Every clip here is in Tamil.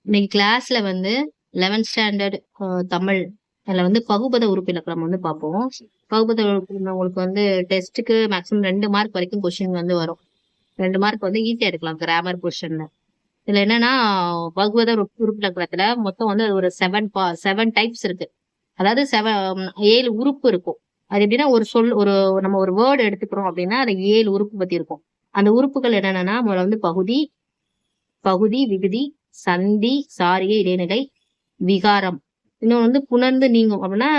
இன்னைக்கு கிளாஸ்ல வந்து 11th ஸ்டாண்டர்ட் தமிழ் அதில் வந்து பகுபத உறுப்பிலக்கணம் வந்து பார்ப்போம். பகுபத உறுப்பிலக்கணம் உங்களுக்கு வந்து டெஸ்ட்டுக்கு மேக்ஸிமம் 2 மார்க் வரைக்கும் கொஸ்டின் வந்து வரும். 2 மார்க் வந்து ஈஸியா எடுக்கலாம் கிராமர் பொசிஷன்ல. இதுல என்னன்னா பகுபத உறுப்பிலக்கணத்துல மொத்தம் வந்து ஒரு 7 டைப்ஸ் இருக்கு. அதாவது 7 உறுப்பு இருக்கும். அது எப்படின்னா நம்ம ஒரு வேர்டு எடுத்துக்கிறோம் அப்படின்னா அது 7 உறுப்பு பத்தி இருக்கும். அந்த உறுப்புகள் என்னென்னா முதல்ல வந்து பகுதி, விகுதி, சந்தி, சாரிகை, இடைநிலை, விகாரம். இன்னொன்று வந்து புணர்ந்து நீங்கும் அப்படின்னா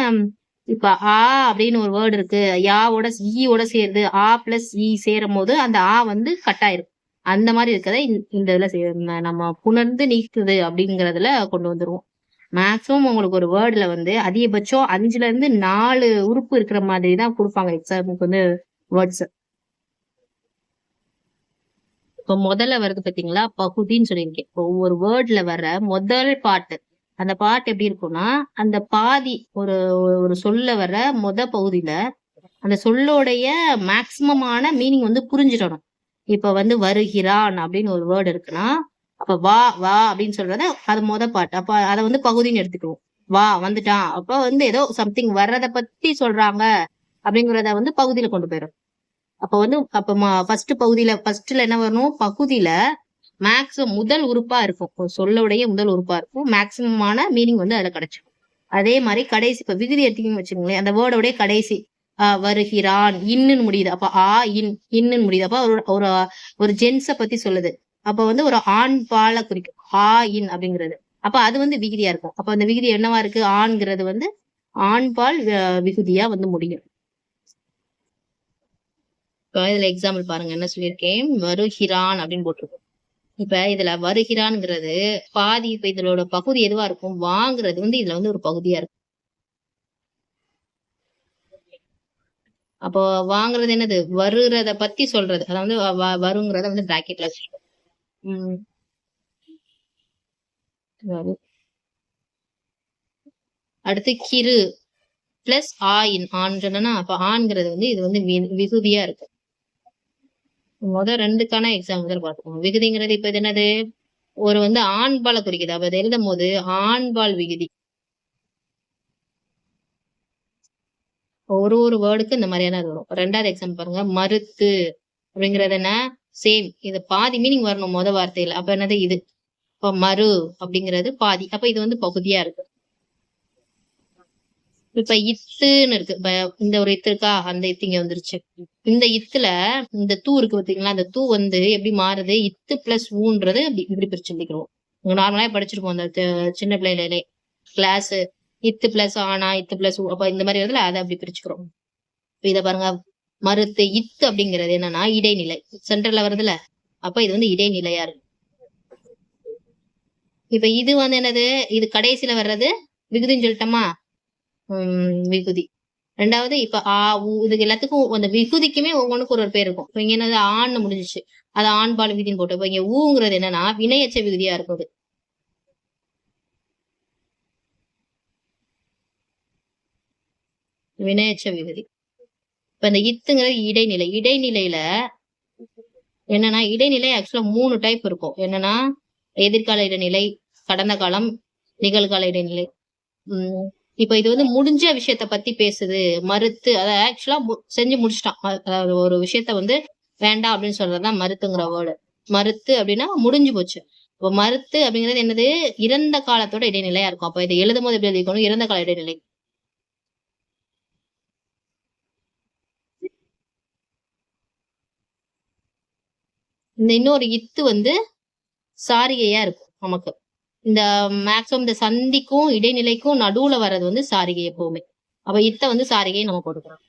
இப்ப ஆ அப்படின்னு ஒரு வேர்டு இருக்கு, யாவோட ஈயோட சேருது, ஆ பிளஸ் ஈ சேரும் போது அந்த ஆ வந்து கட்டாயிரும். அந்த மாதிரி இருக்கிறத இந்த இதுல நம்ம புணர்ந்து நீக்குது அப்படிங்கறதுல கொண்டு வந்துருவோம். மேக்ஸிமம் உங்களுக்கு ஒரு வேர்டுல வந்து அதிகபட்சம் 5ல இருந்து 4 உறுப்பு இருக்கிற மாதிரி தான் கொடுப்பாங்க எக்ஸாமுக்கு வந்து வேர்ட்ஸ். இப்போ முதல்ல வருது பாத்தீங்களா பகுதின்னு சொல்லியிருக்கேன். ஒவ்வொரு வேர்ட்ல வர்ற முதல் பாட்டு, அந்த பாட்டு எப்படி இருக்கும்னா அந்த பாதி ஒரு சொல்ல வர்ற பகுதியில அந்த சொல்லோடைய மேக்சிமமான மீனிங் வந்து புரிஞ்சிடணும். இப்ப வந்து வருகிறான் அப்படின்னு ஒரு வேர்டு இருக்குன்னா அப்ப வா வா அப்படின்னு சொல்றத அது பாட்டு, அப்ப அதை வந்து பகுதின்னு எடுத்துக்குவோம். வா வந்துட்டான், அப்ப வந்து ஏதோ சம்திங் வர்றத பத்தி சொல்றாங்க அப்படிங்கறத வந்து பகுதியில கொண்டு போயிடும். ஃபர்ஸ்ட்ல என்ன வரணும், பகுதியில மேக்ஸிமம் முதல் உறுப்பா இருக்கும், சொல்லுடைய முதல் உறுப்பா இருக்கும், மேக்சிமமான மீனிங் வந்து அதுல கிடைச்சிடும். அதே மாதிரி கடைசி இப்ப விகுதி எடுத்தீங்கன்னு வச்சுக்கோங்களேன், அந்த வேர்டோடைய கடைசி வருகிறான் இன்னுன்னு முடியுது, அப்ப இன்னுன்னு முடியுது, அப்ப ஒரு ஜென்ஸ பத்தி சொல்லுது, அப்ப வந்து ஒரு ஆண் பாலை குறிக்கும் இன் அப்படிங்கிறது. அப்ப அது வந்து விகுதியா இருக்கும். அப்ப அந்த விகுதி என்னவா இருக்கு, ஆண்கிறது வந்து ஆண் பால் விகுதியா வந்து முடியும். இதுல எக்ஸாம்பிள் பாருங்க என்ன சொல்லியிருக்கேன், வருகிறான் அப்படின்னு போட்டிருக்கோம். இப்ப இதுல வருகிறான்ங்கிறது பாதி, இப்ப இதோட பகுதி எதுவா இருக்கும், வாங்குறது வந்து இதுல வந்து ஒரு பகுதியா இருக்கும். அப்போ வாங்குறது என்னது, வருகிறத பத்தி சொல்றது, அதாவது வருங்கிறத வந்து பிராக்கெட்ல வச்சிருக்கோம். அடுத்து கிரு பிளஸ் ஆண் சொன்னா அப்ப ஆண்கிறது வந்து இது வந்து விகுதியா இருக்கு. முதல் 2க்கான எக்ஸாம்பிள் பார்த்துக்கோங்க. விகுதிங்கிறது இப்ப இது என்னது, ஒரு வந்து ஆண்பாலை குறிக்குது, அப்ப அதை எழுதும் போது ஆண்பால் விகுதி. ஒரு வேர்டுக்கு இந்த மாதிரியான வரும். 2வது எக்ஸாம்பிள் பாருங்க, மறுத்து அப்படிங்கிறது என்ன, சேம், இது பாதி மீனிங் வரணும் முத வார்த்தையில, அப்ப என்னது இது, இப்ப மறு அப்படிங்கிறது பாதி, அப்ப இது வந்து பகுதியா இருக்கு. இப்ப இத்துன்னு இருக்கு, இப்ப இந்த ஒரு இத்து இருக்கா, அந்த இத்து இங்க வந்துருச்சு. இந்த இத்துல இந்த தூ இருக்கு பாத்தீங்களா, அந்த தூ வந்து எப்படி மாறுது, இத்து பிளஸ் ஊன்றது இப்படி பிரிச்சு எழுதிக்கிறோம். நார்மலா படிச்சிருப்போம் அந்த சின்ன பிள்ளையிலே கிளாஸ், இத்து பிளஸ் ஆனா இத்து பிளஸ் ஊ, அப்ப இந்த மாதிரி வருதுல அதை அப்படி பிரிச்சுக்கிறோம். இத பாருங்க, மறுத்து இத்து அப்படிங்கிறது என்னன்னா இடைநிலை, சென்டர்ல வருதுல, அப்ப இது வந்து இடைநிலையா இருக்கு. இப்ப இது வந்து என்னது, இது கடைசியில வர்றது விகுதின்னு சொல்லிட்டோமா, விகுதி. 2வது இப்ப இது எல்லாத்துக்கும் அந்த விகுதிக்குமே ஒவ்வொன்றுக்கு ஒரு பேர் இருக்கும். இப்ப இங்க என்னது ஆண்னு முடிஞ்சிச்சு, அது ஆண்பால் விகுதின்னு போட்டு, இப்ப இங்க ஊங்கிறது என்னன்னா வினையச்ச விகுதியா இருக்குது. வினையச்ச விகுதி. இப்ப இந்த இத்துங்கிறது இடைநிலை. இடைநிலையில என்னன்னா இடைநிலை ஆக்சுவலா 3 டைப் இருக்கும். என்னன்னா எதிர்கால இடைநிலை, கடந்த காலம், நிகழ்கால இடைநிலை. இப்ப இது வந்து முடிஞ்ச விஷயத்த பத்தி பேசுது. மறுத்து அதை ஆக்சுவலா செஞ்சு முடிச்சிட்டான், ஒரு விஷயத்த வந்து வேண்டாம் அப்படின்னு சொல்றதுதான் மறுத்துங்கிற வேர்டு. மறுத்து அப்படின்னா முடிஞ்சு போச்சு. இப்ப மறுத்து அப்படிங்கிறது என்னது, இறந்த காலத்தோட இடைநிலையா இருக்கும். அப்ப இதை எழுதும் போது எப்படி எழுதிக்கணும், இறந்த கால இடைநிலை. இந்த இன்னொரு இத்து வந்து சாரிகையா இருக்கும் நமக்கு. இந்த மேக்ஸிமம் இந்த சந்திக்கும் இடைநிலைக்கும் நடுவுல வர்றது வந்து சாரிகை எப்பவுமே. அப்ப இத்த வந்து சாரிகையை நம்ம போட்டுக்கிறோம்.